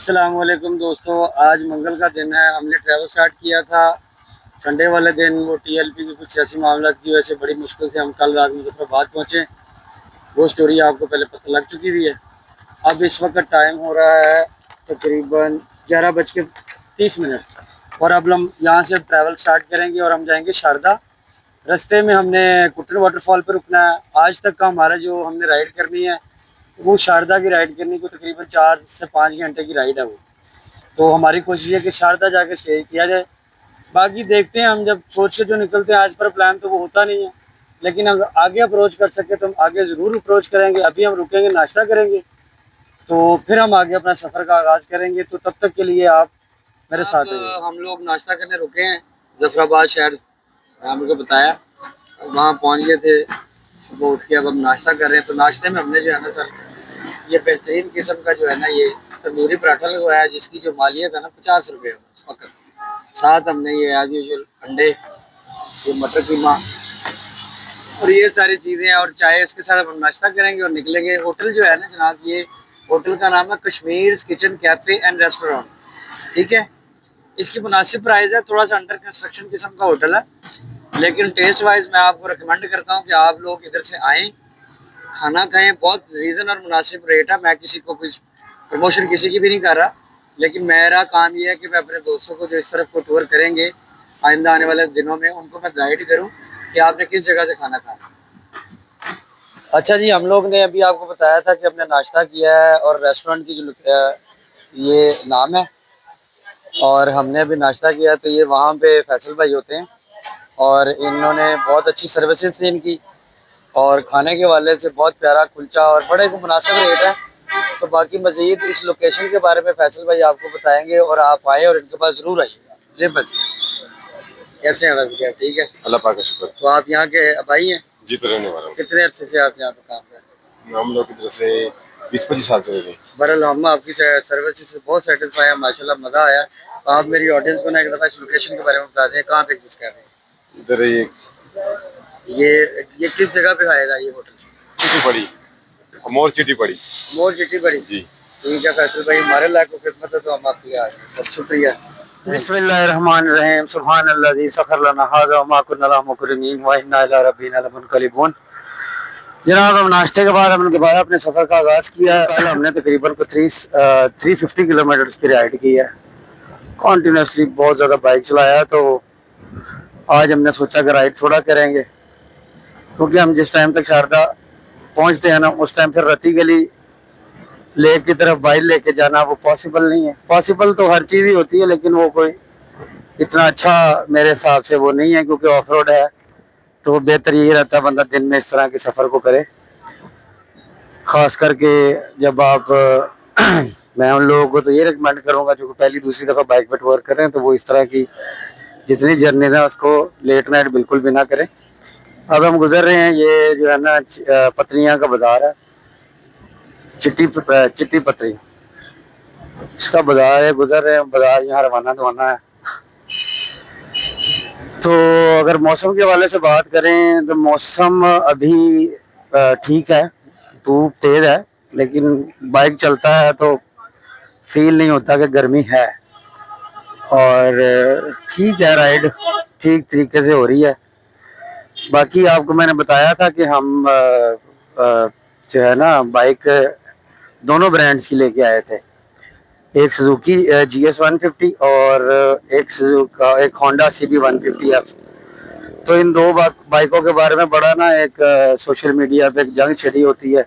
अस्सलामुअलैकुम दोस्तों, आज मंगल का दिन है। हमने ट्रैवल स्टार्ट किया था संडे वाले दिन। वो टीएलपी के कुछ सियासी मामला की वजह से बड़ी मुश्किल से हम कल रात मुजफ्फराबाद पहुँचे। वो स्टोरी आपको पहले पता लग चुकी हुई है। अब इस वक्त टाइम हो रहा है तकरीबन 11:30 और अब हम यहाँ से ट्रैवल स्टार्ट करेंगे और हम जाएंगे शारदा। रास्ते में हमने कुटन वाटरफॉल पर रुकना है। आज तक का हमारा जो हमने राइड करनी है वो शारदा की राइड करनी को तकरीबन 4 से 5 घंटे की राइड है वो। तो हमारी कोशिश है कि शारदा जाके स्टे किया जाए। बाकी देखते हैं, हम जब सोच के जो निकलते हैं आज पर प्लान तो वो होता नहीं है, लेकिन अगर आगे अप्रोच कर सके तो हम आगे ज़रूर अप्रोच करेंगे। अभी हम रुकेंगे, नाश्ता करेंगे, तो फिर हम आगे अपना सफ़र का आगाज़ करेंगे। तो तब तक के लिए आप मेरे साथ हैं। हम लोग नाश्ता करने रुके हैं जफराबाद शहर, हमको बताया, वहाँ पहुँच गए थे सुबह उठ के। अब हम नाश्ता कर रहे हैं। तो नाश्ते में हमने जो है ना सर, ये बेहतरीन किस्म का जो है ना ये तंदूरी पराठा लगवाया, जिसकी जो मालियत है ना 50 रुपये फ़कत। साथ हमने ये एज यूजुअल अंडे, ये मटर कीमा और ये सारी चीज़ें और चाय, इसके साथ हम नाश्ता करेंगे और निकलेंगे। होटल जो है ना जनाब, ये होटल का नाम है Kashmir kitchen cafe and restaurant, ठीक है। इसकी मुनासिब प्राइस है, थोड़ा सा अंडर कंस्ट्रक्शन किस्म का होटल है, लेकिन टेस्ट वाइज मैं आपको रिकमेंड करता हूँ कि आप लोग इधर से आएँ, खाना खाएं। बहुत रीज़न और मुनासिब रेट है। मैं किसी को कुछ प्रमोशन किसी की भी नहीं कर रहा, लेकिन मेरा काम ये है कि मैं अपने दोस्तों को जो इस तरफ को टूर करेंगे आइंदा आने वाले दिनों में, उनको मैं गाइड करूं कि आपने किस जगह से खाना खाना। अच्छा जी, हम लोग ने अभी आपको बताया था कि हमने नाश्ता किया है और रेस्टोरेंट की जो ये नाम है, और हमने अभी नाश्ता किया। तो ये वहाँ पे फैसल भाई होते हैं और इन्होंने बहुत अच्छी सर्विसेज थी इनकी, और खाने के वाले से बहुत प्यारा कुलचा और बड़े को मुनासिब रेट है। तो बाकी मज़ीद इस लोकेशन के बारे में फैसल भाई आपको बताएंगे, और आप आए और इनके पास ज़रूर आइएगा। जी बस, कैसे हैं? बस क्या ठीक है, अल्लाह पाक का शुक्र। तो आप यहाँ के भाई हैं? जी तो रहने वाला हूँ। कितने अरसे से आप यहाँ पे काम कर रहे हैं? हम लोग की तरफ से 20-25 साल से रहते हैं। बहरहाल हम आपकी सर्विस से बहुत सेटिस्फाई है, माशाल्लाह मज़ा आया। तो आप मेरी ऑडियंस को ना एक दफ़ा इस लोकेशन के बारे में बता दें, कहाँ पे एग्जिस्ट कर रहे हैं? इधर ये किस जगह पे आएगा ये होटल? चिट्टी पड़ी, मोर चिट्टी पड़ी। मोर चिट्टी बड़ी जी ठीक है फैसल भाई, हमारे लायक को खिदमत है तो हम आपकी आ रहे हैं। बहुत शुक्रिया। बिस्मिल्लाहिर्रहमानिर्रहीम, सुब्हानल्लाज़ी सखर लना हाज़ा मा कुन्ना लहु मुक़रिनीन व इन्ना इला रब्बिना लमुनक़लिबून। जनाब, हम नाश्ते के बाद हमने दोबारा अपने सफ़र का आगाज़ किया है। कल हमने तकरीबन को 350 किलोमीटर की राइड की है कॉन्टीन्यूसली, बहुत ज़्यादा बाइक चलाया। तो आज हमने सोचा कि राइड थोड़ा करेंगे, क्योंकि हम जिस टाइम तक शारदा पहुंचते हैं ना, उस टाइम फिर रती गली लेक की तरफ बाइक लेके जाना वो पॉसिबल नहीं है। पॉसिबल तो हर चीज़ ही होती है, लेकिन वो कोई इतना अच्छा मेरे हिसाब से वो नहीं है, क्योंकि ऑफ रोड है। तो बेहतर यही रहता है बंदा दिन में इस तरह के सफ़र को करे, ख़ास करके जब आप मैं उन लोगों को तो ये रिकमेंड करूँगा जो पहली दूसरी दफ़ा बाइक पर टूर करें, तो वो इस तरह की जितनी जर्नी है उसको लेट नाइट बिल्कुल भी ना करें। अब हम गुजर रहे हैं, ये जो है ना पत्रियाँ का बाज़ार है, चिट्टी पत्री इसका बाज़ार है। गुजर रहे हैं, बाज़ार यहाँ रवाना दवाना है। तो अगर मौसम के हवाले से बात करें तो मौसम अभी ठीक है, धूप तेज़ है, लेकिन बाइक चलता है तो फील नहीं होता कि गर्मी है। और ठीक है, राइड ठीक तरीके से हो रही है। बाकी आपको मैंने बताया था कि हम जो है ना बाइक दोनों ब्रांड्स की लेके आए थे, एक सुजुकी GS 150 और एक होंडा CB 150F। तो इन दो बाइकों के बारे में बड़ा ना एक सोशल मीडिया पे एक जंग छिड़ी होती है,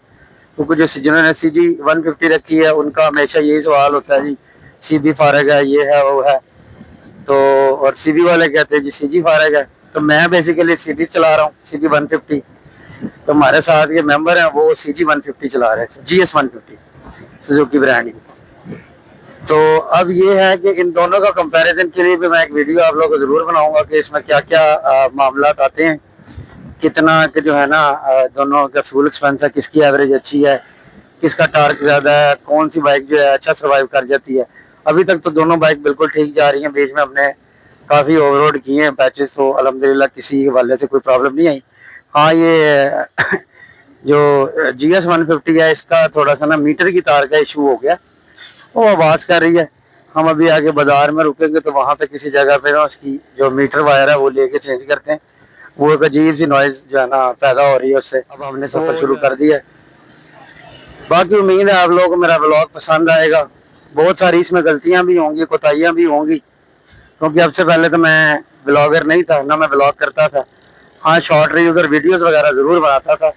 क्योंकि जो जिन्होंने CG 150 रखी है उनका हमेशा यही सवाल होता है, जी CB फारग है, ये है वो है। तो और CB वाले कहते हैं जी CG फारग है। तो मैं बेसिकली CB चला रहा हूँ, CB 150। तो हमारे साथ ये मेंबर हैं, वो CG 150 चला रहे थे, GS 150 सुजुकी ब्रांड की। तो अब ये है कि इन दोनों का कंपैरिजन के लिए भी मैं एक वीडियो आप लोगों को ज़रूर बनाऊंगा कि इसमें क्या क्या मामला आते हैं, कितना कि जो है ना दोनों का फ्यूल एक्सपेंस है, किसकी एवरेज अच्छी है, किसका टार्क ज़्यादा है, कौन सी बाइक जो है अच्छा सर्वाइव कर जाती है। अभी तक तो दोनों बाइक बिल्कुल ठीक जा रही हैं। बीच में हमने काफ़ी ओवरलोड किए हैं पैचेस, तो अल्हम्दुलिल्लाह किसी वाले से कोई प्रॉब्लम नहीं आई। हाँ, ये जो GS 150 है, इसका थोड़ा सा ना मीटर की तार का इशू हो गया, वो आवाज़ कर रही है। हम अभी आगे बाजार में रुकेंगे तो वहाँ पे किसी जगह पे ना उसकी जो मीटर वायर है वो लेके चेंज करते हैं। वो एक अजीब सी नॉइज़ जो है ना पैदा हो रही है उससे। अब हमने सफ़र शुरू कर दिया है। बाकी उम्मीद है आप लोगों को मेरा ब्लॉग पसंद आएगा। बहुत सारी इसमें गलतियाँ भी होंगी, कोताहियाँ भी होंगी, क्योंकि अब से पहले तो मैं ब्लॉगर नहीं था, ना मैं ब्लॉग करता था। हाँ, शॉर्ट रील्स और वीडियोस वगैरह ज़रूर बनाता था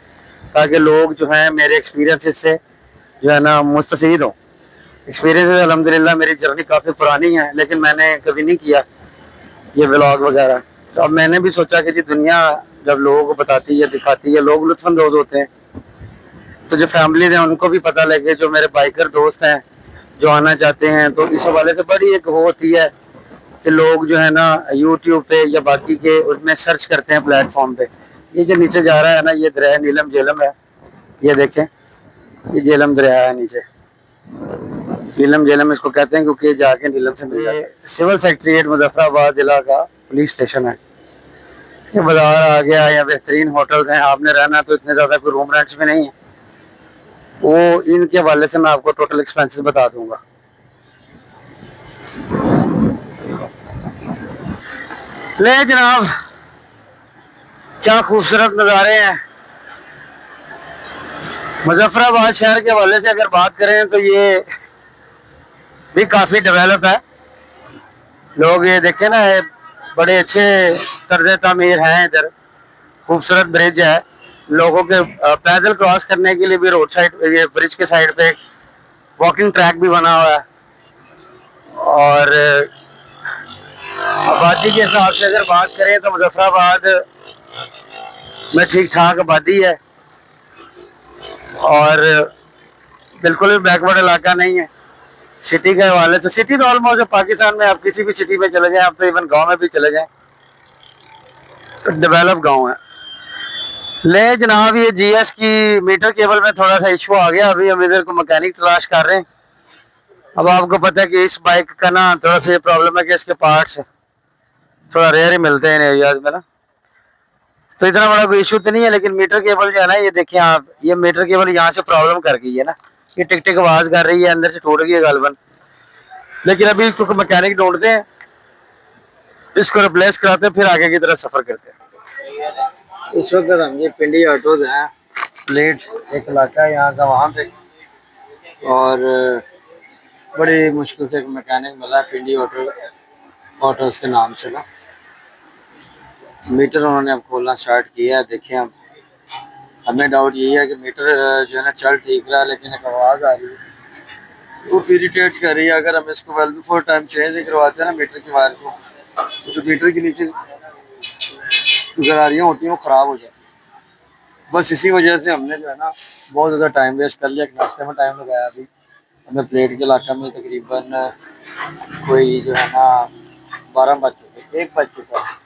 ताकि लोग जो हैं मेरे एक्सपीरियंसेस से जो है ना मुस्तफ़ीद हों। एक्सपीरियंस अल्हम्दुलिल्लाह मेरी जर्नी काफ़ी पुरानी है, लेकिन मैंने कभी नहीं किया ये व्लॉग वगैरह। तो अब मैंने भी सोचा कि जी दुनिया जब लोगों को बताती है, दिखाती है, लोग लुत्फ़अंदोज़ होते हैं, तो जो फैमिलीज हैं उनको भी पता लगे, जो मेरे बाइकर दोस्त हैं जो आना चाहते हैं, तो इस हवाले से बड़ी एक वो होती है कि लोग जो है ना यूट्यूब पे या बाकी के उनमें सर्च करते हैं प्लेटफॉर्म पे। ये जो नीचे जा रहा है ना, ये दरिया नीलम झेलम है। ये देखें, ये झेलम दरिया है नीचे, नीलम झेलम इसको कहते हैं क्योंकि जाके नीलम से मिल जाता है। सिविल सेक्रेटरीट मुजफ्फराबाद जिला का पुलिस स्टेशन है। ये बाजार आ गया, या बेहतरीन होटल्स हैं। आपने रहना तो इतने ज़्यादा कोई रूम रेंट्स में नहीं है, वो इनके हवाले से मैं आपको टोटल एक्सपेंसेस बता दूंगा। ले जनाब, क्या खूबसूरत नज़ारे हैं। मुजफ्फराबाद शहर के हवाले से अगर बात करें तो ये भी काफ़ी डेवलप है। लोग ये देखें ना, ये बड़े अच्छे तर्ज तामीर हैं। इधर खूबसूरत ब्रिज है, लोगों के पैदल क्रॉस करने के लिए भी रोड साइड, ये ब्रिज के साइड पे वॉकिंग ट्रैक भी बना हुआ है। और आबादी के हिसाब से अगर बात करें तो मुजफ्फराबाद में ठीक ठाक आबादी है और बिल्कुल भी बैकवर्ड इलाका नहीं है। सिटी के हवाले से, सिटी तो ऑलमोस्ट पाकिस्तान में आप किसी भी सिटी में चले जाएं, आप तो इवन गांव में भी चले जाएं तो डेवलप गांव है। ले जनाब, ये जीएस की मीटर केबल में थोड़ा सा इशू आ गया। अभी हम इधर को मैकेनिक तलाश कर रहे हैं। अब आपको पता है कि इस बाइक का ना थोड़ा सा ये प्रॉब्लम है कि इसके पार्ट्स थोड़ा रेयर ही मिलते हैं इन एरियाज में ना, तो इतना बड़ा कोई इशू तो नहीं है। लेकिन मीटर केबल जो है ना, ये देखिए आप, ये मीटर केबल यहाँ से प्रॉब्लम कर गई है ना, ये टिक टिक आवाज कर रही है, अंदर से टूट गई है गालबन। लेकिन अभी क्योंकि मैकेनिक ढूंढते हैं, इसको रिप्लेस कराते हैं, फिर आगे की तरफ सफर करते हैं। इस वक्त हम ये पिंडी ऑटोज हैं, प्लेट एक इलाका है यहाँ का वहाँ पे, और बड़ी मुश्किल से एक मैकेनिक मिला है पिंडी ऑटोज के नाम से ना। मीटर उन्होंने अब खोलना स्टार्ट किया है। देखें, अब हमें डाउट यही है कि मीटर जो है ना चल ठीक रहा है, लेकिन एक आवाज़ आ रही है वो इरिटेट कर रही है। अगर हम इसको वेल बिफोर टाइम चेंज नहीं करवाते हैं ना मीटर की वायर को, तो जो मीटर के नीचे गरारियाँ होती हैं वो ख़राब हो जाती हैं। बस इसी वजह से हमने जो है ना बहुत ज़्यादा टाइम वेस्ट कर लिया, एक नाश्ते में टाइम लगाया। अभी हमें प्लेट के इलाका में तकरीबन कोई जो है ना 12 बज चुके, 1 बज चुका है।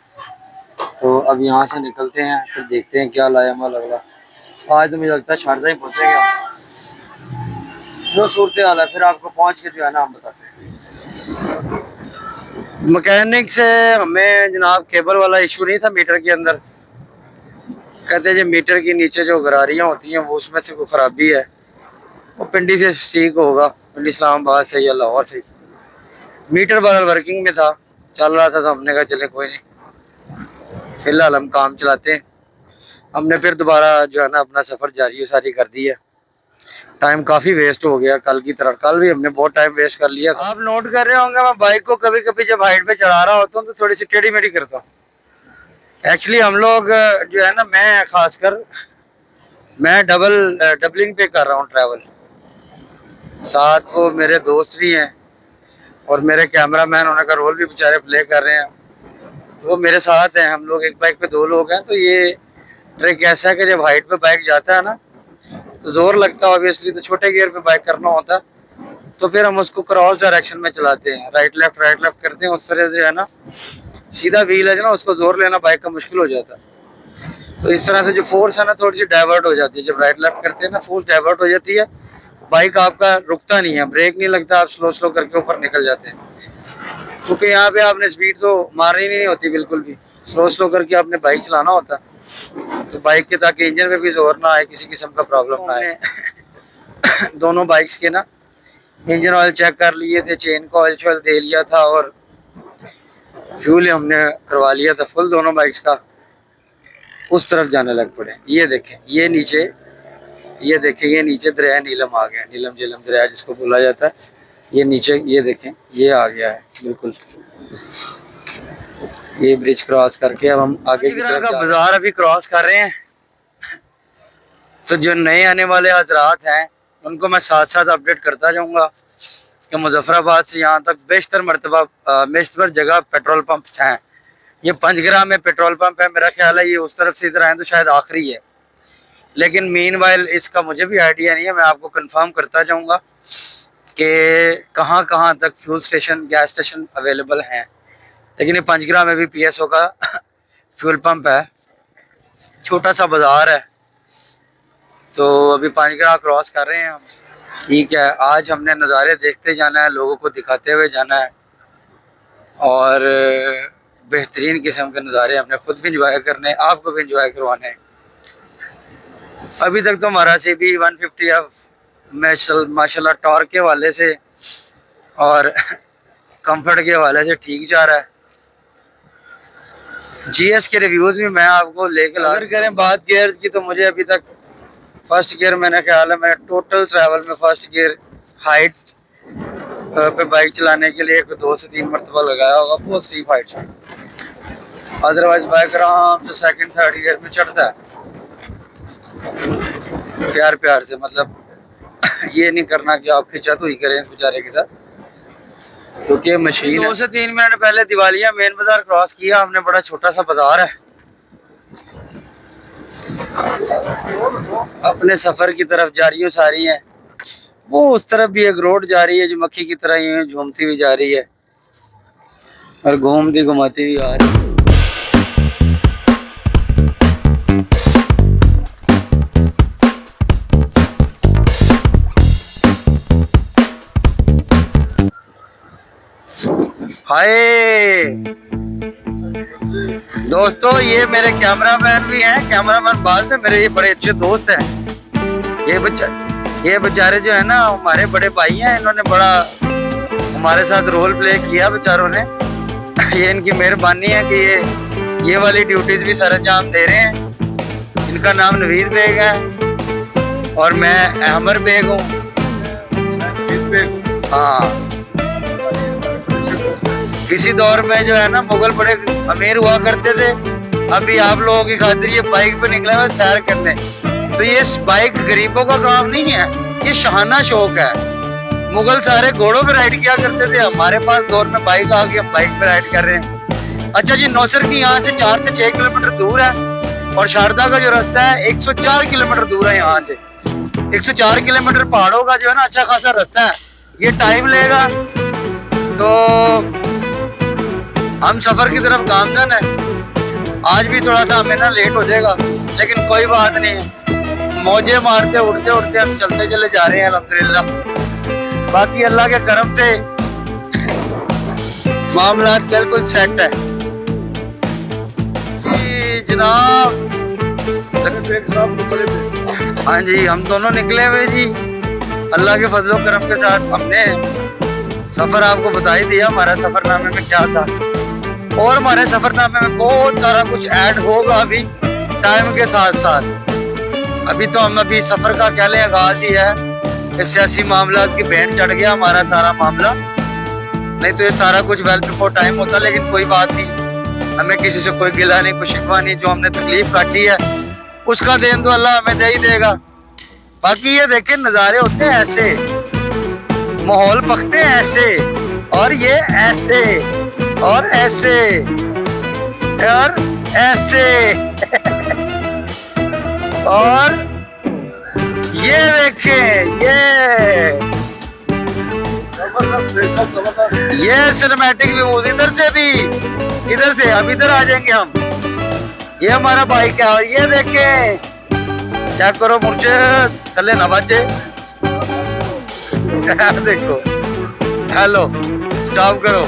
तो अब यहाँ से निकलते हैं, फिर देखते हैं क्या लाया माल अगला। आज तो मुझे लगता है शारजा ही पहुँचेंगे हम। जो सूरत हाल है फिर आपको पहुँच के जो है ना हम बताते हैं। मैकेनिक से हमें जनाब केबल वाला इशू नहीं था मीटर के अंदर। कहते हैं मीटर के नीचे जो गरारियाँ होती हैं वो उसमें से कोई ख़राबी है, वो पिंडी से ठीक होगा, पिंडी इस्लामाबाद से या लाहौर से। मीटर बदल वर्किंग में था, चल रहा था, तो हमने कहा चले कोई नहीं, फिलहाल हम काम चलाते हैं। हमने फिर दोबारा जो है ना अपना सफ़र जारी सारी कर दी है। टाइम काफ़ी वेस्ट हो गया कल की तरह, कल भी हमने बहुत टाइम वेस्ट कर लिया। आप नोट कर रहे होंगे मैं बाइक को कभी कभी जब हाइट पे चढ़ा रहा होता हूँ तो थोड़ी सी टेढ़ी मेढ़ी करता हूँ। एक्चुअली हम लोग जो है ना, मैं खासकर मैं डबलिंग पे कर रहा हूँ ट्रैवल, साथ वो मेरे दोस्त भी हैं और मेरे कैमरामैन होने का रोल भी बेचारे प्ले कर रहे हैं, वो मेरे साथ हैं। हम लोग एक बाइक पे 2 लोग हैं। तो ये ट्रिक ऐसा है कि जब हाइट पे बाइक जाता है ना तो जोर लगता है ऑब्वियसली, तो छोटे गियर पे बाइक करना होता है, तो फिर हम उसको क्रॉस डायरेक्शन में चलाते हैं, राइट लेफ्ट करते हैं। उस तरह से है ना, सीधा व्हील है ना, उसको जोर लेना बाइक का मुश्किल हो जाता है। तो इस तरह से जो फोर्स है ना थोड़ी सी डाइवर्ट हो जाती है। जब राइट लेफ्ट करते हैं ना, फोर्स डाइवर्ट हो जाती है, बाइक आपका रुकता नहीं है, ब्रेक नहीं लगता, आप स्लो स्लो करके ऊपर निकल जाते हैं। क्योंकि यहाँ पे आपने स्पीड तो मारनी नहीं होती, बिल्कुल भी स्लो स्लो करके आपने बाइक चलाना होता है, तो बाइक के ताकि इंजन में भी जोर ना आए, किसी किस्म का प्रॉब्लम ना आए। दोनों बाइक्स के ना इंजन ऑयल चेक कर लिए थे, चेन का ऑयल शॉयल दे लिया था और फ्यूल हमने करवा लिया था फुल दोनों बाइक्स का। उस तरफ जाने लग पड़े। ये देखें, ये नीचे, ये देखें, ये नीचे दरिया नीलम आ गया, नीलम झेलम दरिया जिसको बोला जाता है। ये नीचे ये देखें, ये आ गया है बिल्कुल। ये ब्रिज क्रॉस करके अब हम आगे की तरफ का बाजार अभी क्रॉस कर रहे हैं। तो जो नए आने वाले हजरात हैं उनको मैं साथ साथ अपडेट करता जाऊंगा कि मुजफ्फराबाद से यहाँ तक बेशतर जगह पेट्रोल पंप हैं। ये पंचगरा में पेट्रोल पंप है, मेरा ख्याल है ये उस तरफ से इधर आए तो शायद आखिरी है, लेकिन मीनवाइल इसका मुझे भी आइडिया नहीं है। मैं आपको कंफर्म करता जाऊंगा कि कहाँ कहाँ तक fuel station, gas station available हैं। लेकिन ये पंचगरा में भी PSO का फ्यूल पंप है, छोटा सा बाजार है। तो अभी पंचगरा क्रॉस कर रहे हैं हम। ठीक है, आज हमने नज़ारे देखते जाना है, लोगों को दिखाते हुए जाना है और बेहतरीन किस्म के नज़ारे हमने खुद भी इंजॉय करने, आपको भी इंजॉय करवाने। अभी तक तो हमारा CB 150 माशाल्लाह टॉर्क के हवाले से और कंफर्ट के हवाले से ठीक जा रहा है। GS के रिव्यूज़ भी मैं आपको लेकर अगर करें बात गियर की, तो मुझे अभी तक फर्स्ट गियर मैंने ख्याल है, मैं टोटल ट्रैवल में फर्स्ट गियर हाइट पे बाइक चलाने के लिए 2 से 3 मरतबा लगाया होगा, बहुत स्टीप हाइट से। अदरवाइज बाइक आराम से सेकंड थर्ड गियर में चढ़ता है प्यार प्यार से। मतलब ये नहीं करना कि आप खिंचा तो ही करें इस बेचारे के साथ, क्योंकि मशीन 2 से 3 मिनट पहले दिवालिया मेन बाजार क्रॉस किया हमने। बड़ा छोटा सा बाजार है, अपने सफर की तरफ जा रही हूँ सारी है। वो उस तरफ भी एक रोड जा रही है जो मक्खी की तरह ही झूमती हुई जा रही है और घूमती घुमाती हुई आ रही है। हाय दोस्तों, ये मेरे कैमरामैन भी हैं, कैमरामैन बाद में मेरे ये बड़े अच्छे दोस्त हैं। ये बेचारे जो है ना हमारे बड़े भाई हैं, इन्होंने बड़ा हमारे साथ रोल प्ले किया बेचारों ने। ये इनकी मेहरबानी है कि ये वाली ड्यूटीज भी सर अंजाम दे रहे हैं। इनका नाम नवीद बेग है और मैं अहमर बेग हूँ। हाँ, किसी दौर में जो है ना मुगल बड़े अमीर हुआ करते थे। अभी आप लोगों की खातिर ये बाइक पे निकले हुए सैर करने। तो ये बाइक गरीबों का काम नहीं है, ये शाहाना शौक है। मुगल सारे घोड़ों पे राइड किया करते थे, हमारे पास दौर में बाइक आ गई, हम बाइक पे राइड कर रहे हैं। अच्छा जी, नौसर की यहाँ से 4 से 6 किलोमीटर दूर है और शारदा का जो रास्ता है 104 किलोमीटर दूर है यहाँ से। 104 किलोमीटर पहाड़ों का जो है ना अच्छा खासा रास्ता है। ये टाइम लेगा, तो हम सफर की तरफ गामजन है। आज भी थोड़ा सा हमें ना लेट हो जाएगा, लेकिन कोई बात नहीं, मौजे मारते उड़ते उड़ते हम चलते चले जा रहे हैं अल्हम्दुलिल्लाह। बाकी अल्लाह के करम से मामला बिल्कुल सेट है जनाब। हाँ जी, हम दोनों निकले हुए जी अल्लाह के फजलो करम के साथ। हमने सफर आपको बता ही दिया हमारा सफरनामे में क्या था, और हमारे सफरनामे में बहुत सारा कुछ ऐड होगा अभी टाइम के साथ साथ। अभी तो हम सफर का कह लें आगाज ही है। इस सियासी मामला की बैंड चढ़ गया हमारा सारा मामला, नहीं तो ये सारा कुछ वेल बिफोर टाइम होता। लेकिन कोई बात नहीं, हमें किसी से कोई गिला नहीं, कोई शिकवा नहीं। जो हमने तकलीफ काटी है उसका देन तो अल्लाह हमें दे ही देगा। बाकी ये देखें नज़ारे होते हैं ऐसे, माहौल पकते हैं ऐसे, और ये ऐसे और ऐसे और ऐसे और ये देखें, ये सिनेमैटिक व्यूज इधर से भी, इधर से अब इधर आ जाएंगे हम। ये हमारा बाइक है और ये देखें, चेक करो मुझे थले ना बचे। देखो, हेलो, स्टॉप करो।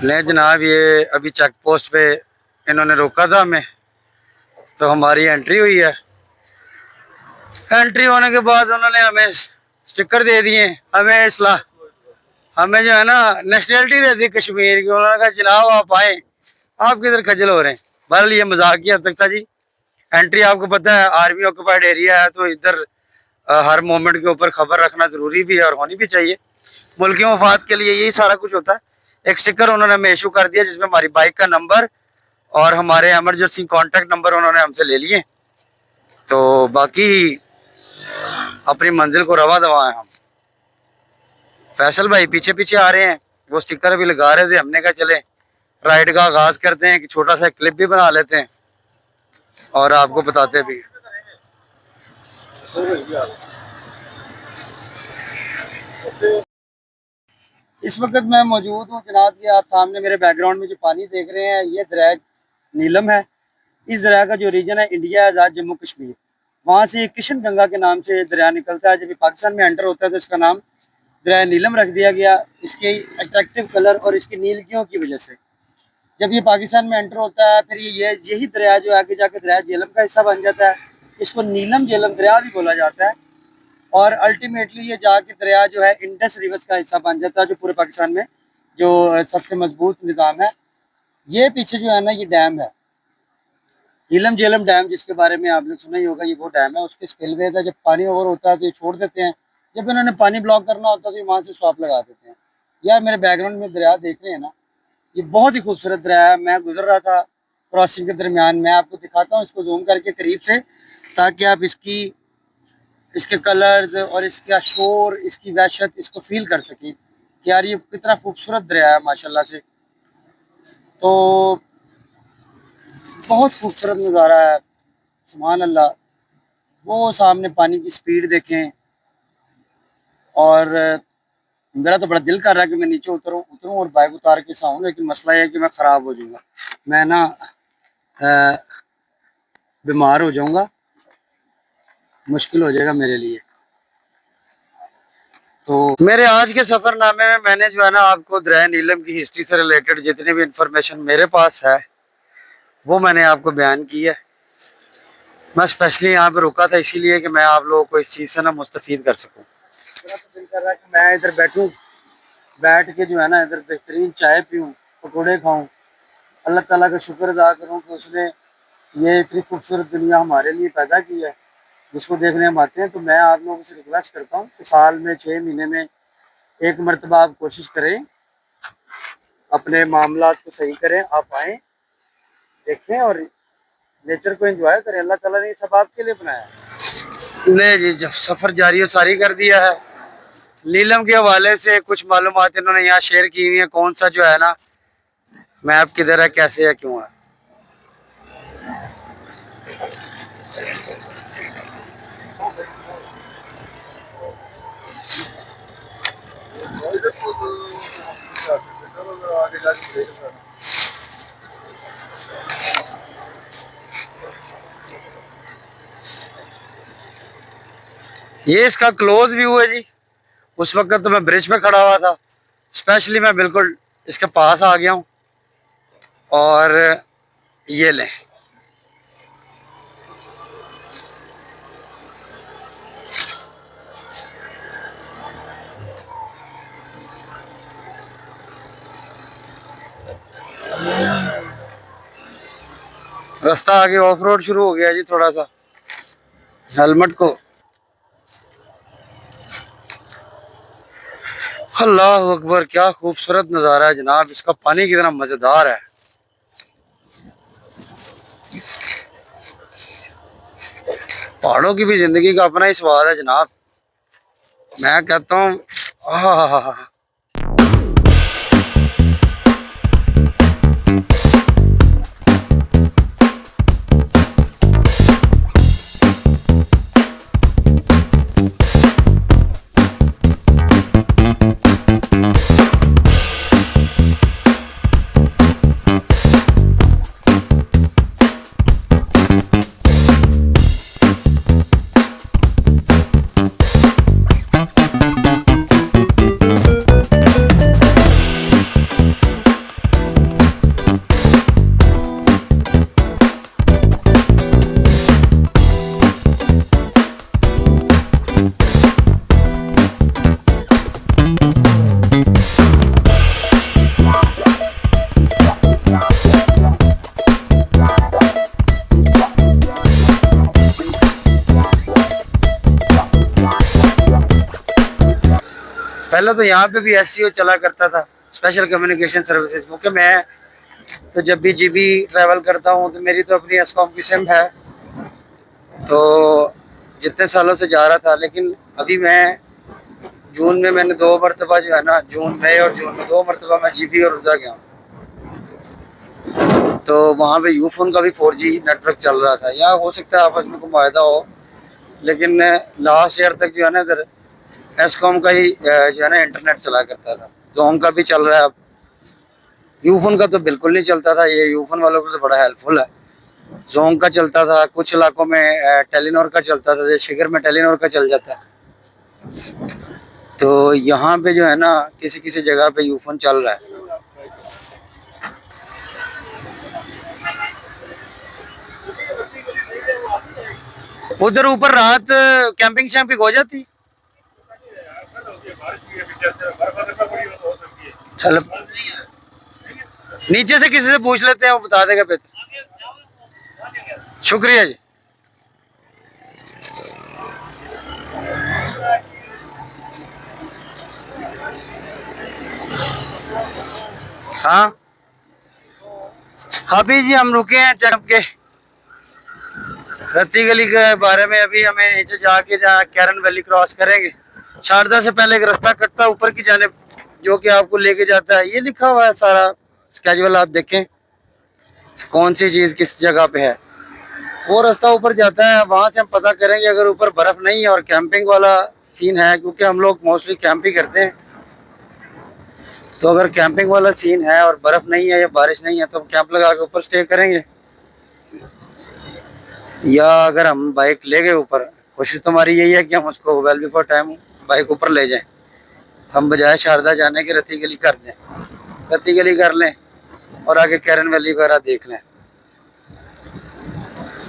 ले जनाब, ये अभी चेक पोस्ट पे इन्होंने रोका था हमें, तो हमारी एंट्री हुई है। एंट्री होने के बाद उन्होंने हमें स्टिकर दे दिए, हमें हमें जो है ना नेशनलिटी दे दी कश्मीर की। उन्होंने कहा जनाब आप आए, आप किधर खजल हो रहे हैं। बहरहाल ये मजाक की हद तक था जी। एंट्री आपको पता है आर्मी ऑक्यूपाइड एरिया है, तो इधर हर मोमेंट के ऊपर खबर रखना जरूरी भी है और होनी भी चाहिए। मुल्क की मफाद के लिए यही सारा कुछ होता है। एक स्टिकर उन्होंने हमें इशू कर दिया जिसमें हमारी बाइक का नंबर और हमारे इमरजेंसी कॉन्टेक्ट नंबर उन्होंने हमसे ले लिए। तो बाकी अपनी मंजिल को रवा दवा है हम। फैसल भाई पीछे पीछे आ रहे हैं, वो स्टिकर भी लगा रहे थे। हमने कहा चले राइड का आगाज करते हैं, कि छोटा सा क्लिप भी बना लेते हैं और आपको बताते भी। इस वक्त मैं मौजूद हूँ जनाब कि आप सामने मेरे बैकग्राउंड में जो पानी देख रहे हैं ये दरिया नीलम है। इस दरिया का जो रीजन है इंडिया आज़ाद जम्मू कश्मीर, वहाँ से किशन गंगा के नाम से दरिया निकलता है। जब ये पाकिस्तान में एंटर होता है तो इसका नाम दरिया नीलम रख दिया गया, इसके अट्रैक्टिव कलर और इसकी नीलगियों की वजह से। जब ये पाकिस्तान में एंटर होता है फिर यही दरिया जो आगे जाके दरिया झेलम का हिस्सा बन जाता है। इसको नीलम झेलम दरिया भी बोला जाता है और अल्टीमेटली ये जाके दरिया जो है इंडस रिवर्स का हिस्सा बन जाता है, जो पूरे पाकिस्तान में जो सबसे मजबूत निज़ाम है। ये पीछे जो है ना ये डैम है, नीलम झेलम डैम, जिसके बारे में आपने सुना ही होगा। ये वो डैम है, उसके स्पिलवे का जब पानी ओवर होता है तो ये छोड़ देते हैं। जब इन्होंने पानी ब्लॉक करना होता है तो ये वहाँ से स्टॉप लगा देते हैं। यार मेरे बैकग्राउंड में दरिया देख रहे हैं ना, ये बहुत ही खूबसूरत दरिया है। मैं गुजर रहा था क्रॉसिंग के दरमियान, मैं आपको दिखाता हूँ इसको जूम करके करीब से, ताकि आप इसके कलर्स और इसका शोर, इसकी वहशत, इसको फील कर सकें कि यार ये कितना खूबसूरत दरिया है माशाल्लाह से। तो बहुत खूबसूरत नज़ारा है, सुभान अल्लाह। वो सामने पानी की स्पीड देखें और मेरा तो बड़ा दिल कर रहा है कि मैं नीचे उतरूं और बाइक उतार के साऊं, लेकिन मसला ये है कि मैं ख़राब हो जाऊंगा, मैं ना बीमार हो जाऊंगा, मुश्किल हो जाएगा मेरे लिए। तो मेरे आज के सफ़रनामे में मैंने जो है ना आपको दरिया नीलम की हिस्ट्री से रिलेटेड जितनी भी इंफॉर्मेशन मेरे पास है वो मैंने आपको बयान की है। मैं स्पेशली यहाँ पे रुका था इसीलिए कि मैं आप लोगों को इस चीज़ से ना मुस्तफ़ीद कर सकूँ। मेरा तो दिल कर रहा है कि मैं इधर बैठूँ, बैठ के जो है ना इधर बेहतरीन चाय पीऊँ, पकौड़े खाऊँ, अल्लाह ताला का शुक्र अदा करूँ कि उसने ये इतनी खूबसूरत दुनिया हमारे लिए पैदा की है जिसको देखने हम आते हैं। तो मैं आप लोगों से रिक्वेस्ट करता हूँ कि साल में 6 महीने में एक मरतबा आप कोशिश करें, अपने मामलात को सही करें, आप आएँ, देखें और नेचर को एंजॉय करें। अल्लाह ताला ने ये सब आपके लिए बनाया है। ले जी, जब सफ़र जारी सारी कर दिया है। नीलम के हवाले से कुछ मालूमात इन्होंने यहाँ शेयर की हुई है, कौन सा जो है ना मैप किधर है, कैसे है, क्यों है। ये इसका क्लोज व्यू है जी। उस वक्त तो मैं ब्रिज पे खड़ा हुआ था, स्पेशली मैं बिल्कुल इसके पास आ गया हूँ और ये लें। रास्ता आगे ऑफ रोड शुरू हो गया जी। थोड़ा सा हेलमेट को, अल्लाह अकबर, क्या खूबसूरत नज़ारा है जनाब। इसका पानी कितना मज़ेदार है। पहाड़ों की भी जिंदगी का अपना ही स्वाद है जनाब। मैं कहता हूँ आहा। पहले तो यहाँ पे भी एससीओ चला करता था, स्पेशल कम्युनिकेशन सर्विसेज, क्योंकि मैं तो जब भी जीबी ट्रैवल करता हूँ तो मेरी तो अपनी एसकॉम की सिम है, तो जितने सालों से जा रहा था। लेकिन अभी मैं जून में मैंने 2 मरतबा जो है ना, मई और जून में 2 मरतबा मैं जीबी और उधर गया हूँ। तो वहाँ पे यूफोन का भी 4G नेटवर्क चल रहा था। या हो सकता है आपस में कोई मायदा हो, लेकिन लास्ट ईयर तक जो है ना इधर एसकॉम का ही जो है ना इंटरनेट चला करता था। जोम का भी चल रहा है अब, यूफोन का तो बिल्कुल नहीं चलता था। ये यूफोन वालों को तो बड़ा हेल्पफुल है। जोम का चलता था, कुछ इलाकों में टेलीनॉर का चलता था, जैसे शिगर में टेलीनॉर का चल जाता है। तो यहाँ पे जो है ना किसी किसी जगह पे यूफोन चल रहा है। उधर ऊपर रात कैंपिंग शैम्पिंग हो जाती। चलो नीचे से किसी से पूछ लेते हैं, वो बता देगा बेहतर। शुक्रिया जी। हाँ अभी जी हम रुके हैं चढ़ के रत्ती गली के बारे में। अभी हमें नीचे जाके जहाँ कैरन वैली क्रॉस करेंगे, शारदा से पहले एक रास्ता कटता है ऊपर की जानिब, जो कि आपको लेके जाता है। ये लिखा हुआ है सारा स्केजुअल, आप देखें कौन सी चीज़ किस जगह पे है। वो रास्ता ऊपर जाता है, वहाँ से हम पता करेंगे अगर ऊपर बर्फ़ नहीं है और कैंपिंग वाला सीन है, क्योंकि हम लोग मोस्टली कैंप ही करते हैं। तो अगर कैंपिंग वाला सीन है और बर्फ़ नहीं है या बारिश नहीं है तो हम कैंप लगा के ऊपर स्टे करेंगे। या अगर हम बाइक ले गए ऊपर, कोशिश तो हमारी यही है कि हम उसको वेल बिफोर टाइम बाइक ऊपर ले जाएं। हम बजाय शारदा जाने के रत्ती गली कर दें, रत्ती गली कर लें और आगे कैरन वैली वगैरह देख लें।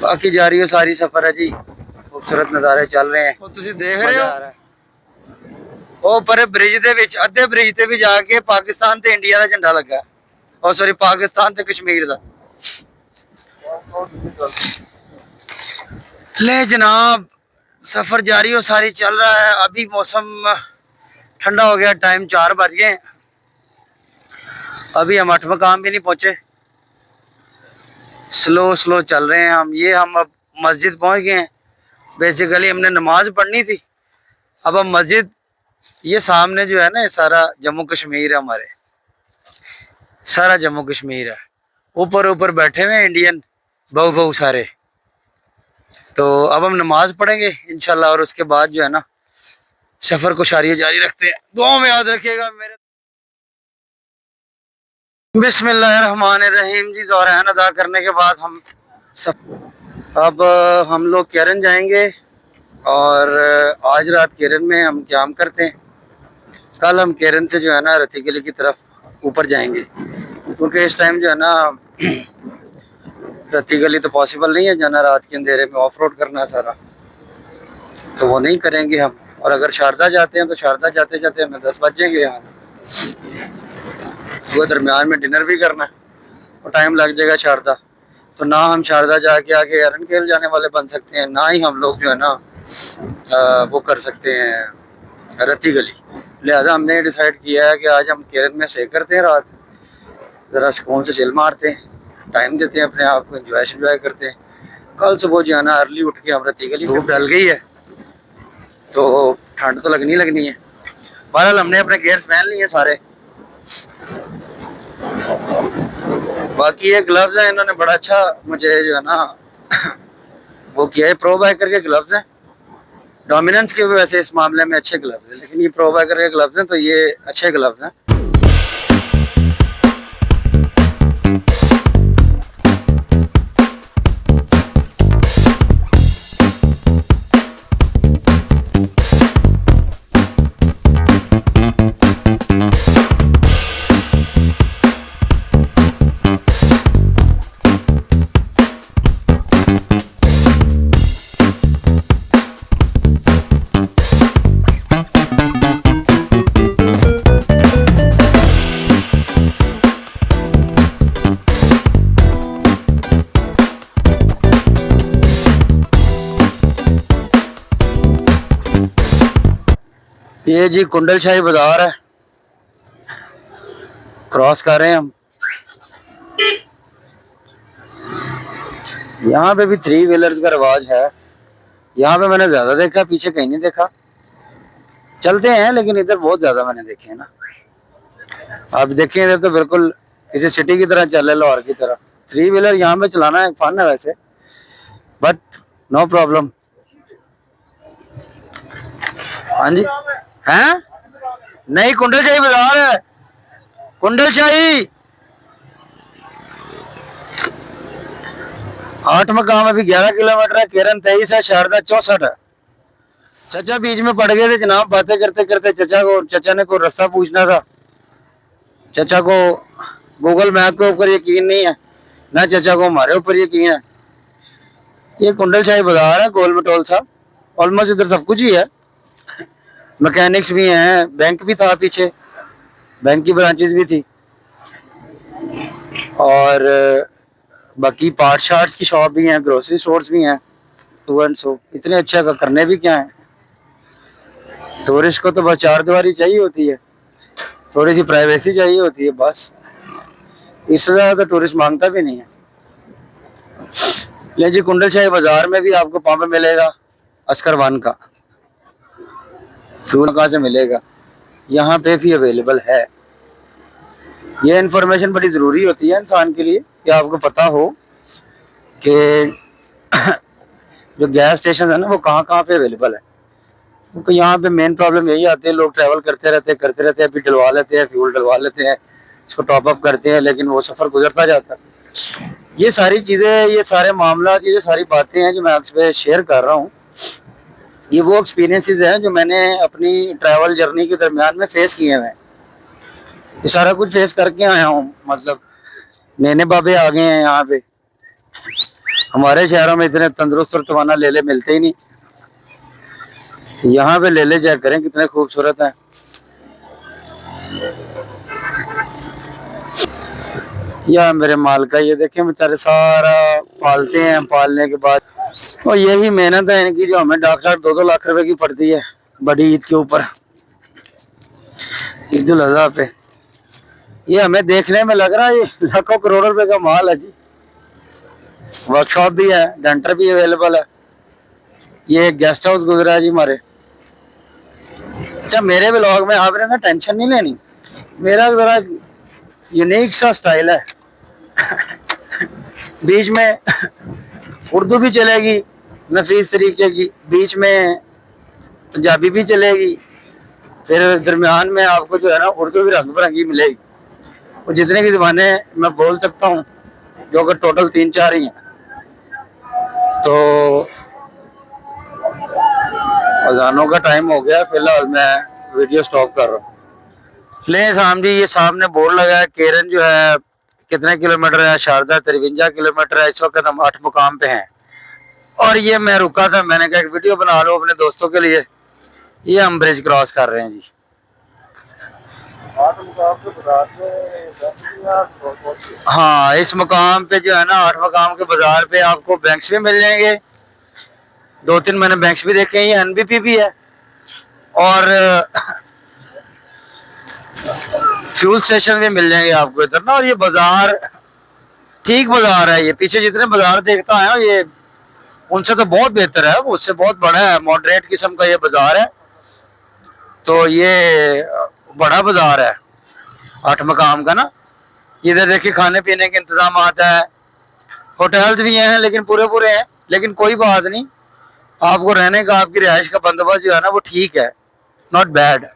बाकी जारी हो सारी सफ़र है जी, खूबसूरत नज़ारे चल रहे हैं। तुसीं देख रहे हो ਉਹ ਪਰੇ ਬ੍ਰਿਜ ਦੇ ਵਿੱਚ, ਅੱਧੇ ਬ੍ਰਿਜ ਤੇ ਵੀ ਜਾ ਕੇ ਪਾਕਿਸਤਾਨ ਤੇ ਇੰਡੀਆ ਦਾ ਝੰਡਾ ਲੱਗਾ। ਉਹ ਸੌਰੀ ਪਾਕਿस्तान ਤੇ कश्मीर ਦਾ। ले जनाब सफ़र जारी हो सारी चल रहा है। अभी मौसम ठंडा हो गया, टाइम 4 बज गए। अभी हम 8 मकाम भी नहीं पहुँचे, स्लो स्लो चल रहे हैं हम। ये हम अब मस्जिद पहुँच गए हैं। बेसिकली हमने नमाज पढ़नी थी, अब हम मस्जिद, ये सामने जो है ना, ये सारा जम्मू कश्मीर है, हमारे सारा जम्मू कश्मीर है। ऊपर ऊपर बैठे हुए हैं इंडियन बहु बहु सारे। तो अब हम नमाज पढ़ेंगे इंशाल्लाह, और उसके बाद जो है ना सफ़र को जारी रखते हैं। दुआ में याद रखिएगा मेरे। बिस्मिल्लाहिर्रहमानिर्रहीम जी। ज़ोहरान अदा करने के बाद हम सब अब हम लोग कैरन जाएंगे, और आज रात कैरन में हम क्याम करते हैं। कल हम कैरन से जो है ना रत्ती गली की तरफ ऊपर जाएंगे, क्योंकि इस टाइम जो है ना रत्ती गली तो पॉसिबल नहीं है जाना, रात के अंधेरे में ऑफ रोड करना सारा, तो वो नहीं करेंगे हम। और अगर शारदा जाते हैं तो शारदा जाते जाते हमें 10 बज जाएंगे यहाँ। वो दरमियान में डिनर भी करना है और टाइम लग जाएगा शारदा। तो ना हम शारदा जाके आके एरन केल जाने वाले बन सकते हैं, ना ही हम लोग जो है ना वो कर सकते हैं रत्ती गली। लिहाजा हमने डिसाइड किया है कि आज हम कैरन में स्टे करते हैं रात, ज़रा सुकून से चिल मारते हैं, टाइम देते हैं अपने आप को, एंजॉय करते हैं। कल सुबह जो है ना अर्ली उठ के हम रत्ती गली, धूप डल गई है तो ठंड तो लगनी है। बहरहाल हमने अपने गेयर्स पहन लिए सारे। बाकी ये ग्लव्स हैं, इन्होंने बड़ा अच्छा मुझे जो है ना वो किया है। प्रो बाइकर के ग्लव्स हैं, डोमिनेंस के वैसे इस मामले में अच्छे ग्लव्स हैं, लेकिन ये प्रो बाइकर के ग्लव्स हैं तो ये अच्छे ग्लव्स हैं। ये जी कुंडल शाही बाजार है, क्रॉस कर रहे हैं हम। यहाँ पे भी 3 व्हीलर्स का रिवाज है। यहाँ पे मैंने ज्यादा देखा, पीछे कहीं नहीं देखा। चलते हैं लेकिन इधर बहुत ज्यादा मैंने देखे हैं ना। आप देखें इधर तो बिल्कुल किसी सिटी की तरह चल रहे, लाहौर की तरह। 3 व्हीलर यहाँ पे चलाना एक फन है वैसे, बट नो प्रॉब्लम। हाँ जी, हैं? नहीं, कुंडल शाही बाजार है, कुंडल शाही। 8 मकाम अभी 11 किलोमीटर है, केरन 23 है, शारदा 64 है। चचा बीच में पड़ गए थे जनाब, बातें करते करते। चचा ने कोई रास्ता पूछना था। चचा को गूगल मैप के ऊपर यकीन नहीं है, ना चचा को हमारे ऊपर यकीन है। ये कुंडल शाही बाजार है, गोल मटोल सा। ऑलमोस्ट इधर सब कुछ ही है, मैकेनिक्स भी हैं, बैंक भी था पीछे, बैंक की ब्रांचेस भी थी, और बाकी पार्ट शार्ट्स की शॉप भी हैं, ग्रोसरी स्टोर्स भी हैं। टू एंड सो इतने अच्छे का करने भी क्या है। टूरिस्ट को तो बस 4 दीवारी चाहिए होती है, थोड़ी सी प्राइवेसी चाहिए होती है, बस। इससे ज्यादा तो टूरिस्ट मांगता भी नहीं है। ले जी, कुंडल शाही बाजार में भी आपको पंप मिलेगा अस्कर वन का। फ्यूल कहाँ से मिलेगा, यहाँ पे भी अवेलेबल है। ये इन्फॉर्मेशन बड़ी ज़रूरी होती है इंसान के लिए कि आपको पता हो कि जो गैस स्टेशन है ना वो कहाँ कहाँ पे अवेलेबल है। क्योंकि यहाँ पे मेन प्रॉब्लम यही आती है, लोग ट्रैवल करते रहते हैं, अभी डलवा लेते हैं, फ्यूल डलवा लेते हैं, इसको टॉप अप करते हैं, लेकिन वो सफ़र गुजरता जाता है। ये सारी चीज़ें, ये सारे मामला, ये जो सारी बातें हैं जो मैं आपसे शेयर कर रहा हूँ, ये वो एक्सपीरियंसेस हैं जो मैंने अपनी ट्रैवल जर्नी के दरमियान में फेस किए हैं। ये सारा कुछ फेस करके आया हूँ। मतलब नैने बाबे आ गए हैं यहाँ पे। हमारे शहरों में इतने तंदुरुस्त और तवाना लेले मिलते ही नहीं। यहाँ पे लेले चेक करें कितने खूबसूरत हैं। या मेरे माल का ये देखें, बेचारे सारा पालते हैं, पालने के बाद और यही मेहनत है इनकी जो हमें डॉक्टर 2-2 लाख रुपए की पड़ती है बड़ी ईद के ऊपर, ईद उल अजहा पे। ये हमें देखने में लग रहा है ये लाखों करोड़ों रुपए का माल है जी। वर्कशॉप भी है, डेंटर भी अवेलेबल है। ये एक गेस्ट हाउस गुजरा है जी हमारे। अच्छा, मेरे ब्लॉग में आपने ना टेंशन नहीं लेनी, मेरा जरा यूनिक सा स्टाइल है। बीच में उर्दू भी चलेगी नफीस तरीके की, बीच में पंजाबी भी चलेगी, फिर दरमियान में आपको जो है ना उर्दू भी रंग बिरंगी मिलेगी। और जितने की ज़बानें मैं बोल सकता हूँ, जो अगर टोटल 3-4 ही हैं, तो अजानों का टाइम हो गया। फिलहाल मैं वीडियो स्टॉप कर रहा हूँ। ले साहब जी, ये सामने बोर्ड लगा है, केरन जो है कितने किलोमीटर है, शारदा 53 किलोमीटर है। इस वक्त हम 8 मुकाम पे हैं। और ये मैं रुका था, मैंने कहा एक वीडियो बना लो अपने दोस्तों के लिए। ये हम ब्रिज क्रॉस कर रहे हैं जी। 8 मुकाम पे बाजार हाँ, इस मुकाम पे जो है ना 8 मुकाम के बाजार पे आपको बैंक्स भी मिल जाएंगे। 2-3 मैंने बैंक्स भी देखे हैं, ये एनबीपी भी है, और फ्यूल स्टेशन भी मिल जाएंगे आपको इधर ना। और ये बाजार ठीक बाजार है, ये पीछे जितने बाजार देखता है ये उनसे तो बहुत बेहतर है, उससे बहुत बड़ा है, मॉडरेट किस्म का ये बाजार है। तो ये बड़ा बाजार है 8 मकाम का ना। इधर देखिए खाने पीने के इंतजाम है, होटल्स भी हैं लेकिन पूरे पूरे हैं, लेकिन कोई बात नहीं, आपको रहने का, आपकी रिहाइश का बंदोबस्त जो है ना वो ठीक है, नॉट बैड।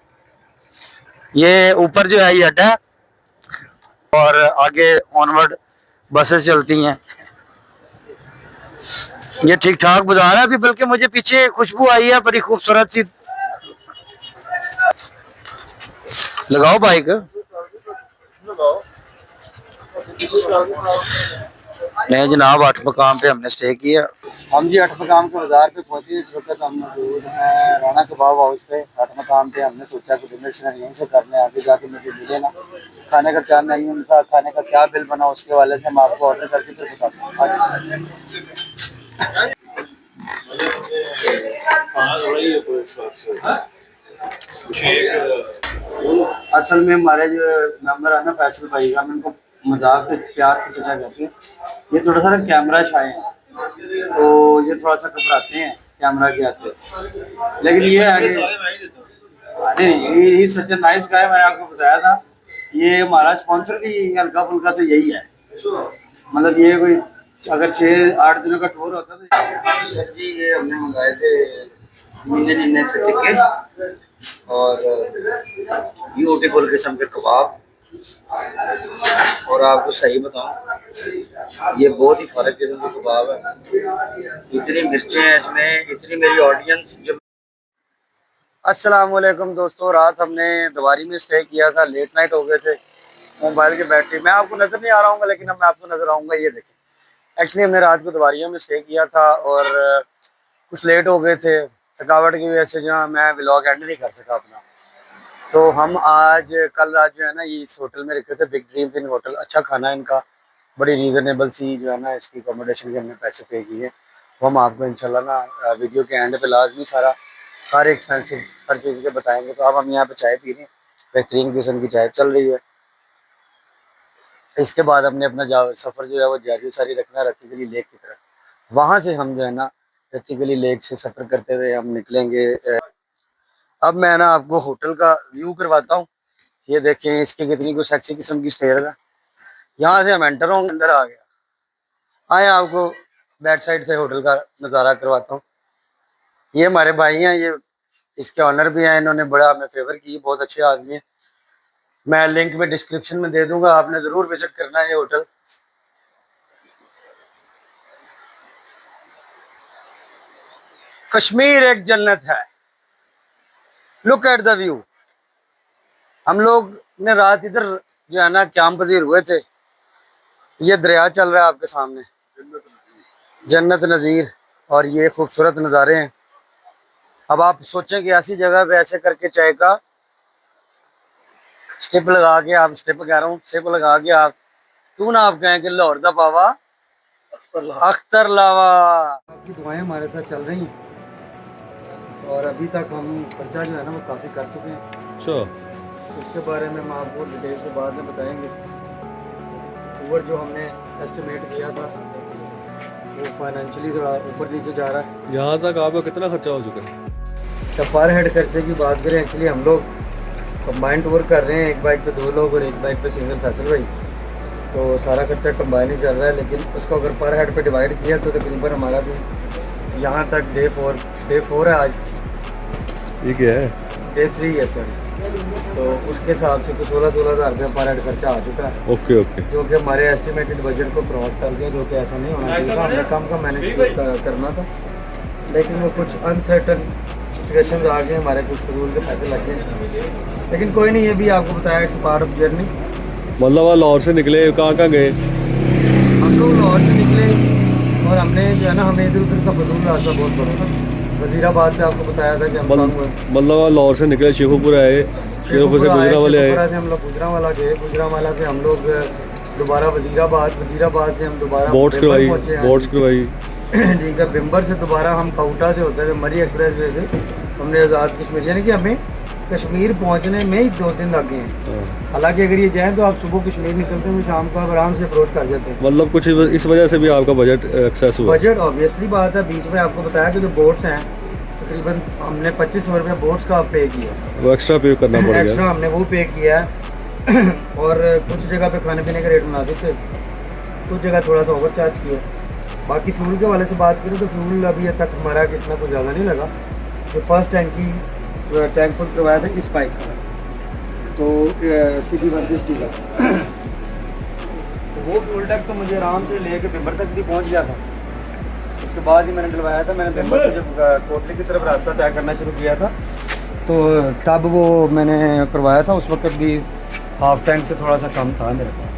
ये ऊपर जो है ये अड्डा है और आगे ऑनवर्ड बसेस चलती हैं। ये ठीक ठाक बाजार है अभी, बल्कि मुझे पीछे खुशबू आई है बड़ी खूबसूरत सी। लगाओ बाइक। नहीं जनाब, 8 मकाम पे हमने स्टे किया। हम जी 8 मकाम के बाजार पे पहुंचे। इस वक्त हम मौजूद हैं राना कबाब हाउस पे 8 मकाम पे। हमने सोचा कि डिनर शिनर यहीं से करने, आगे जाके मुझे मिले ना खाने का क्या नहीं, उनका खाने का क्या बिल बना उसके वाले से हम आपको ऑर्डर करके फिर बताते हैं। असल में हमारे जो मेंबर है ना फैसल भाई का, मैं इनको मजाक से प्यार से चचा कहते हैं। ये थोड़ा सा ना कैमरा शाय है, तो ये थोड़ा सा घबराते हैं कैमरा के आते, लेकिन ये है कि नहीं, ये सच नाइस गाय। मैंने आपको बताया था, ये हमारा स्पॉन्सर भी हल्का फुल्का से यही है। मतलब ये कोई अगर 6-8 दिनों का टूर होता तो सर जी ये हमने मंगाए थे महीने महीने से टिक्के और ब्यूटीफुल किस्म के कबाब। और आपको सही बताऊं, ये बहुत ही फर्क किस्म के कबाब है। इतनी मिर्चें हैं इसमें, इतनी मेरी ऑडियंस जो। अस्सलाम वालेकुम दोस्तों, रात हमने दवारी में स्टे किया था, लेट नाइट हो गए थे। मोबाइल की बैटरी मैं आपको नज़र नहीं आ रहा हूँ, लेकिन अब मैं आपको नज़र आऊँगा। ये देखें, एक्चुअली हमने रात को दवारियों में स्टे किया था और कुछ लेट हो गए थे, थकावट की वजह से जो मैं व्लॉग एंड नहीं कर सका अपना। तो हम आज जो है ना, ये इस होटल में रुके थे, बिग ड्रीम्स इन होटल। अच्छा खाना है इनका, बड़ी रीज़नेबल सी जो है ना इसकी अकोमोडेशन के हमने पैसे पे किए। वो हम आपको इंशाल्लाह ना वीडियो के एंड पे लाजमी सारा हर एक्सपेंसिव हर चीज़ के बताएंगे। तो अब हम यहाँ पे चाय पी रहे हैं, बेहतरीन किस्म की चाय चल रही है। इसके बाद हमने अपना सफ़र जो है वो जारी सारी रखना रत्ती गली लेक की तरफ। वहाँ से हम जो है ना रत्ती गली लेक से सफ़र करते हुए हम निकलेंगे। अब मैं ना आपको होटल का व्यू करवाता हूँ। ये देखें, इसकी कितनी कुछ सेक्सी किस्म की स्टेयर है। यहाँ से हम एंटर होंगे, अंदर आ गया। आए आपको बैक साइड से होटल का नज़ारा करवाता हूँ। ये हमारे भाई हैं, ये इसके ऑनर भी हैं। इन्होंने बड़ा हमें फेवर की, बहुत अच्छे आदमी हैं। मैं लिंक में डिस्क्रिप्शन में दे दूंगा, आपने ज़रूर विजिट करना है ये होटल। कश्मीर एक जन्नत है, लुक एट द व्यू। हम लोग ने रात इधर जो है ना क्याम पजीर हुए थे। ये दरिया चल रहा है आपके सामने, जन्नत नज़ीर, और ये खूबसूरत नज़ारे हैं। अब आप सोचें कि ऐसी जगह पे ऐसे करके चाय का स्टिप लगा के, आप स्टिप कह रहा हूँ, स्टिप लगा के आप क्यों ना आप कहें कि लाहौर दा पावा अख्तर लावा। आपकी दुआएं हमारे साथ चल रही हैं और अभी तक हम खर्चा जो है ना वो काफ़ी कर चुके हैं। अच्छा, उसके बारे में हम आपको डिटेल से बाद में बताएंगे। ओवर जो हमने एस्टिमेट किया था वो फाइनेंशियली थोड़ा ऊपर नीचे जा रहा है। यहाँ तक आपका कितना खर्चा हो चुका है? अच्छा, पर हेड खर्चे की बात करें, एक्चुअली हम लोग कंबाइन टूर कर रहे हैं। एक बाइक पे 2 लोग और एक बाइक पे सिंगल फैसल भाई, तो सारा खर्चा कंबाइन ही चल रहा है। लेकिन उसको अगर पर हेड पे डिवाइड किया तो तकरीबन हमारा भी यहाँ तक डे 4 है आज। ये क्या है? डे 3 है सॉरी। तो उसके हिसाब से तो 16,000 रुपये पर हेड खर्चा आ चुका है। Okay okay. जो कि हमारे एस्टिमेटेड बजट को क्रॉस कर गया, जो कि ऐसा नहीं होना चाहिए था। हमने कम मैनेज करना था, लेकिन वो कुछ अनसर्टन सिचुएशन आ गए, हमारे कुछ फजूल के पैसे लग गए। लेकिन कोई नहीं, ये भी आपको बताया, इट्स पार्ट ऑफ जर्नी। मतलब आप लाहौर से निकले, कहाँ गए? हम लोग लाहौर से निकले और हमने जो है ना, हमें इधर उधर का फजूल रास्ता बहुत बड़ा था। वजीराबाद पे आपको बताया था कि हम मतलब आप लाहौर से निकले, शेखुपुर आए, शेखुपुर से गुजरावाला आए, हम लोग गुजरावाला गए, गुजरावाला से हम लोग दोबारा वजीराबाद से हम दोबारा बोट्स करवाई ठीक है। बिम्बर से दोबारा हम काउटा से होते हुए मरी एक्सप्रेस वे से हमने आज़ाद कश्मीर, यानी कि हमें कश्मीर पहुंचने में ही 2 दिन लग गए हैं। हालांकि अगर ये जाएँ तो आप सुबह कश्मीर निकलते हैं, शाम को आप आराम से अप्रोच कर जाते हैं। मतलब कुछ इस वजह से भी आपका बजट एक्सेस हुआ? बजट ऑब्वियसली बात है। बीच में आपको बताया कि जो बोट्स हैं, तकरीबन हमने 2500 रुपये बोट्स का पे किया, वो एक्स्ट्रा पे करना पड़ गया। एक्स्ट्रा हमने वो पे किया है। और कुछ जगह पे खाने पीने के रेट मुनासिब थे, कुछ जगह थोड़ा सा ओवर चार्ज किया। बाकी फ्यूल के वाले से बात करें तो फ्यूल अभी तक हमारा कितना कुछ ज़्यादा नहीं लगा। जो फर्स्ट टैंक फुल करवाया था इस बाइक का, तो CB 150 का, तो वो फ्यूल टैंक तो मुझे आराम से लेके बिम्बर तक भी पहुंच गया था। उसके बाद ही मैंने डलवाया था। मैंने बिम्बर से जब कोटली की तरफ रास्ता तय करना शुरू किया था, तो तब वो मैंने करवाया था। उस वक्त भी हाफ टैंक से थोड़ा सा कम था मेरे पास।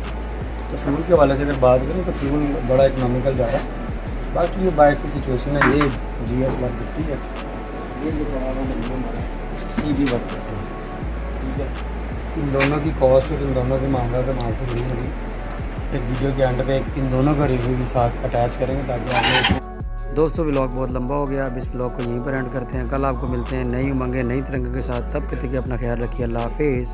तो फ्यूल के वाले से अगर बात करें तो फ्यूल बड़ा इकनॉमिकल जा रहा है। बाकी ये बाइक की सिचुएशन है, ये GS 150 है, ये CB 150 है, ठीक है। इन दोनों की कॉस्ट और इन दोनों के मामला में आपको नहीं मिली। एक वीडियो के एंड पे इन दोनों का रिव्यू भी साथ अटैच करेंगे, ताकि आप दोस्तों व्लॉग बहुत लंबा हो गया, अब इस व्लॉग को यहीं पर एंड करते हैं। कल आपको मिलते हैं नई उमंगें नई तरंगे के साथ। तब तक के अपना ख्याल रखिए। अल्लाह हाफिज़।